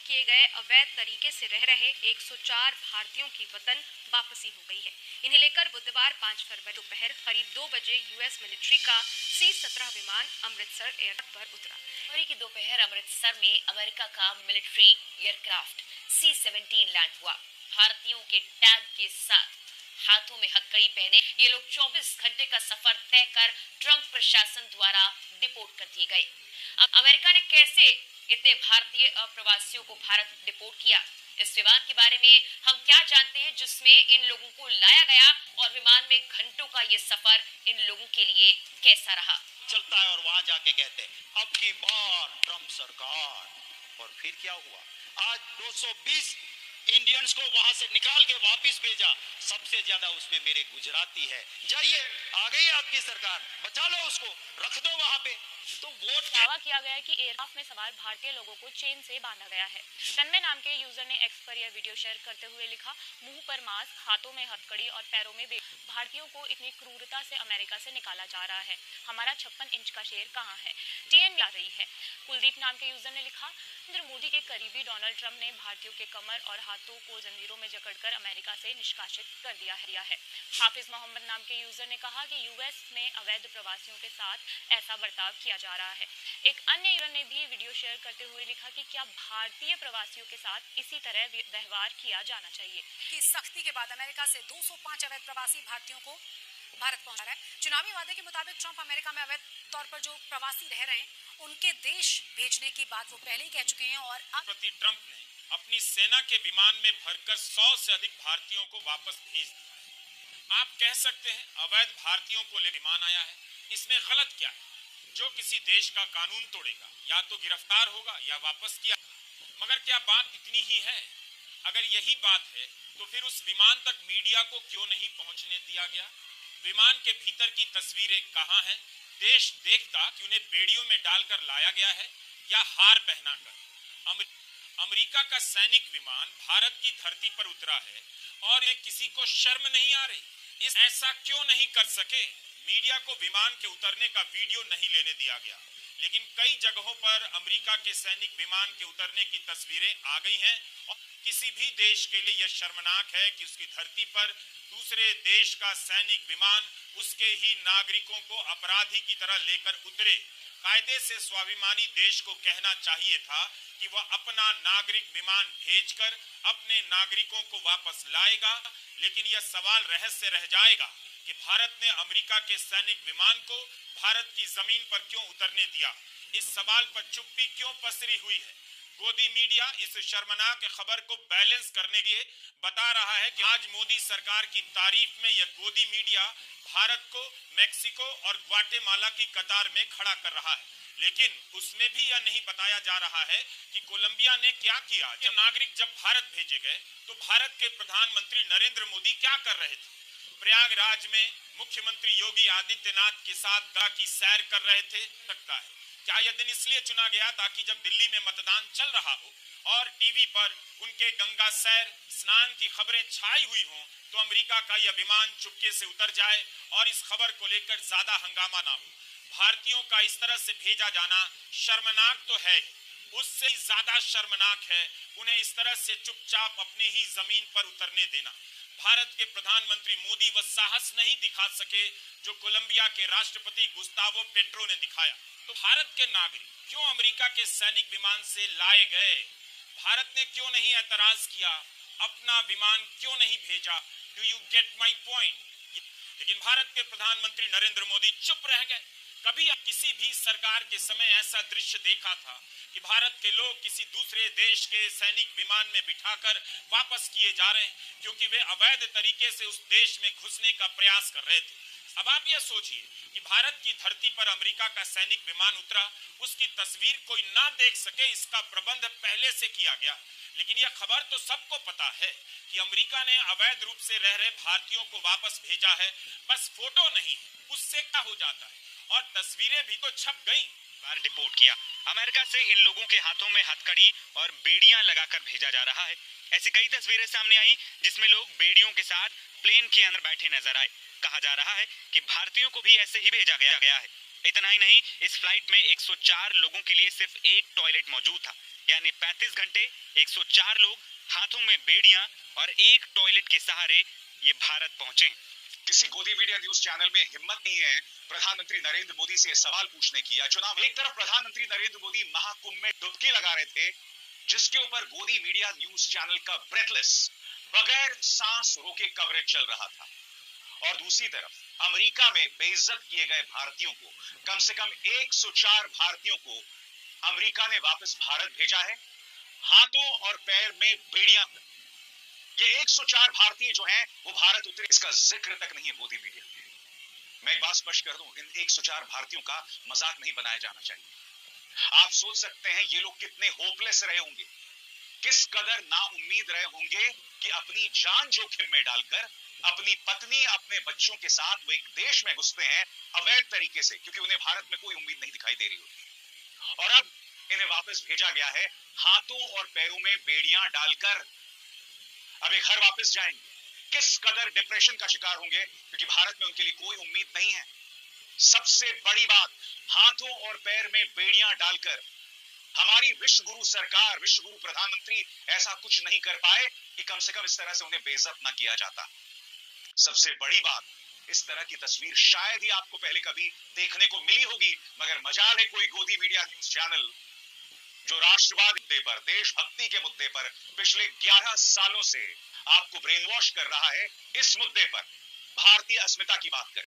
किए गए अवैध तरीके से रह रहे 104 भारतीयों की वतन वापसी हो गई है। इन्हें लेकर बुधवार 5 फरवरी दोपहर करीब 2 बजे यूएस मिलिट्री का C-17 विमान अमृतसर एयरपोर्ट पर उतरा। फरवरी की दोपहर अमृतसर में अमेरिका का मिलिट्री एयरक्राफ्ट C-17 लैंड हुआ। भारतीयों के टैग के साथ हाथों में हथकड़ी पहने ये लोग 24 घंटे का सफर तय कर ट्रंप प्रशासन द्वारा डिपोर्ट कर दिए गए। अब अमेरिका ने कैसे इतने भारतीय अप्रवासियों को भारत डिपोर्ट किया, इस विमान के बारे में हम क्या जानते हैं जिसमें इन लोगों को लाया गया और विमान में घंटों का ये सफर इन लोगों के लिए कैसा रहा। चलता है और वहां जाके कहते हैं अब की बार ट्रंप सरकार, और फिर क्या हुआ? आज 220 इंडियंस को वहां से निकाल के वापस भेजा। सबसे ज्यादा उसमें मेरे गुजराती है। जाइए, आ गई आपकी सरकार, बचा लो उसको, रख दो वहां पे। तो वोट दावा किया गया है कि एयरक्राफ्ट में सवार भारतीय लोगों को चेन से बांधा गया है। तन्मय नाम के यूजर ने एक्स पर यह वीडियो शेयर करते हुए लिखा, मुंह पर मास्क, हाथों में हथकड़ी और पैरों में बेल्ट। भारतीयों को इतनी क्रूरता से अमेरिका से निकाला जा रहा है। हमारा 56 इंच का शेर कहाँ है? TN ला रही है। कुलदीप नाम के यूजर ने लिखा, नरेंद्र मोदी के करीबी डोनाल्ड ट्रंप ने भारतीयों के कमर और हाथों को जंजीरों में जकड़कर अमेरिका से निष्कासित कर दिया है। हाफिज मोहम्मद नाम के यूजर ने कहा कि यूएस में अवैध प्रवासियों के साथ ऐसा बर्ताव किया जा रहा है। एक अन्य यूजर ने भी वीडियो शेयर करते हुए लिखा कि क्या भारतीय प्रवासियों के साथ इसी तरह व्यवहार किया जाना चाहिए। कि सख्ती के बाद अमेरिका से 205 अवैध प्रवासी भारतीयों को भारत पहुंचा रहा है। चुनावी वादे के मुताबिक ट्रंप अमेरिका में अवैध तौर पर जो प्रवासी रह रहे हैं उनके देश भेजने की बात वो पहले ही कह चुके हैं। और राष्ट्रपति ट्रंप ने अपनी सेना के विमान में भरकर 100 से अधिक भारतीयों को वापस भेज दिया है। आप कह सकते हैं अवैध भारतीयों को ले विमान आया है, इसमें गलत क्या है? जो किसी देश का कानून तोड़ेगा या तो गिरफ्तार होगा या वापस किया। मगर क्या बात इतनी ही है? अगर यही बात है तो फिर उस विमान तक मीडिया को क्यों नहीं पहुंचने दिया गया? विमान के भीतर की तस्वीरें कहां हैं? देश देखता कि उन्हें बेड़ियों में डालकर लाया गया है या हार पहनाकर। अमेरिका का सैनिक विमान भारत की धरती पर उतरा है और ये किसी को शर्म नहीं आ रही? इस ऐसा क्यों नहीं कर सके? मीडिया को विमान के उतरने का वीडियो नहीं लेने दिया गया, लेकिन कई जगहों पर अमेरिका के सैनिक विमान के उतरने की तस्वीरें आ गई हैं। और किसी भी देश के लिए यह शर्मनाक है कि उसकी धरती पर दूसरे देश का सैनिक विमान उसके ही नागरिकों को अपराधी की तरह लेकर उतरे। कायदे से स्वाभिमानी देश को कहना चाहिए था कि वह अपना नागरिक विमान भेजकर अपने नागरिकों को वापस लाएगा, लेकिन यह सवाल रहस्य रह जाएगा कि भारत ने अमेरिका के सैनिक विमान को भारत की जमीन पर क्यों उतरने दिया। इस सवाल पर चुप्पी क्यों पसरी हुई है? गोदी मीडिया इस शर्मनाक खबर को बैलेंस करने के लिए बता रहा है कि आज मोदी सरकार की तारीफ में यह गोदी मीडिया भारत को मैक्सिको और ग्वाटेमाला की कतार में खड़ा कर रहा है, लेकिन उसमें भी यह नहीं बताया जा रहा है कि कोलंबिया ने क्या किया। जब नागरिक जब भारत भेजे गए तो भारत के प्रधानमंत्री नरेंद्र मोदी क्या कर रहे थे? प्रयागराज में मुख्यमंत्री योगी आदित्यनाथ के साथ गंगा की सैर कर रहे थे। सकता है क्या यह दिन इसलिए चुना गया ताकि जब दिल्ली में मतदान चल रहा हो और टीवी पर उनके गंगा सैर स्नान की खबरें छाई हुई हों तो अमेरिका का यह विमान चुपके से उतर जाए और इस खबर को लेकर ज्यादा हंगामा ना हो? भारतीयों का इस तरह से भेजा जाना शर्मनाक तो है, उससे ज्यादा शर्मनाक है उन्हें इस तरह से चुपचाप अपनी ही जमीन पर उतरने देना। भारत के प्रधानमंत्री मोदी वह साहस नहीं दिखा सके जो कोलंबिया के राष्ट्रपति गुस्तावो पेट्रो ने दिखाया। तो भारत के नागरिक क्यों अमेरिका के सैनिक विमान से लाए गए? भारत ने क्यों नहीं एतराज किया? अपना विमान क्यों नहीं भेजा? Do you get my point? लेकिन भारत के प्रधानमंत्री नरेंद्र मोदी चुप रह गए। कभी किसी भी सरकार के समय ऐसा दृश्य देखा था कि भारत के लोग किसी दूसरे देश के सैनिक विमान में बिठाकर वापस किए जा रहे हैं क्योंकि वे अवैध तरीके से उस देश में घुसने का प्रयास कर रहे थे? अब आप यह सोचिए कि भारत की धरती पर अमेरिका का सैनिक विमान उतरा, उसकी तस्वीर कोई ना देख सके इसका प्रबंध पहले से किया गया। लेकिन यह खबर तो सबको पता है कि अमेरिका ने अवैध रूप से रह रहे भारतीयों को वापस भेजा है, बस फोटो नहीं, उससे क्या हो जाता है और तस्वीरें भी तो छप गई। बार डिपोर्ट किया। अमेरिका से इन लोगों के हाथों में हथकड़ी और बेड़ियां लगाकर भेजा जा रहा है। ऐसी कई तस्वीरें सामने आई जिसमें लोग बेड़ियों के साथ प्लेन के अंदर बैठे नजर आए। कहा जा रहा है कि भारतीयों को भी ऐसे ही भेजा गया है। इतना ही नहीं, इस फ्लाइट में 104 लोगों के लिए सिर्फ एक टॉयलेट मौजूद था। यानी 35 घंटे 104 लोग हाथों में बेड़ियां और एक टॉयलेट के सहारे ये भारत पहुंचे। किसी गोदी मीडिया न्यूज चैनल में हिम्मत नहीं है प्रधानमंत्री नरेंद्र मोदी से सवाल पूछने की या चुनाव। एक तरफ प्रधानमंत्री नरेंद्र मोदी महाकुंभ में डुबकी लगा रहे थे, जिसके ऊपर गोदी मीडिया न्यूज चैनल का ब्रेथलेस, बगैर सांस रोके कवरेज चल रहा था, और दूसरी तरफ अमेरिका में बेइज्जत किए गए भारतीयों को, कम से कम 104 भारतीयों को अमेरिका ने वापस भारत भेजा है, हाथों और पैर में बेड़ियां। ये 104 भारतीय जो हैं वो भारत उतरे, इसका जिक्र तक नहीं है गोदी मीडिया में। मैं एक बात स्पष्ट कर दूं, इन 104 भारतीयों का मजाक नहीं बनाया जाना चाहिए। आप सोच सकते हैं ये लोग कितने होपलेस रहे होंगे, किस कदर नाउम्मीद रहे होंगे कि अपनी जान जोखिम में डालकर अपनी पत्नी, अपने बच्चों के साथ वो एक देश में घुसते हैं अवैध तरीके से, क्योंकि उन्हें भारत में कोई उम्मीद नहीं दिखाई दे रही होती, और अब इन्हें वापस भेजा गया है हाथों और पैरों में बेड़ियां डालकर। अब ये घर वापस जाएंगे, किस कदर डिप्रेशन का शिकार होंगे, क्योंकि भारत में उनके लिए कोई उम्मीद नहीं है। सबसे बड़ी बात, हाथों और पैर में बेड़ियां डालकर हमारी विश्व गुरु सरकार, विश्व गुरु प्रधानमंत्री ऐसा कुछ नहीं कर पाए कि कम से कम इस तरह से उन्हें बेइज्जत ना किया जाता। सबसे बड़ी बात, इस तरह की तस्वीर शायद ही आपको पहले कभी देखने को मिली होगी, मगर मजाल है कोई गोदी मीडिया न्यूज चैनल जो राष्ट्रवाद मुद्दे पर, देशभक्ति के मुद्दे पर पिछले 11 सालों से आपको ब्रेन वॉश कर रहा है, इस मुद्दे पर भारतीय अस्मिता की बात करे।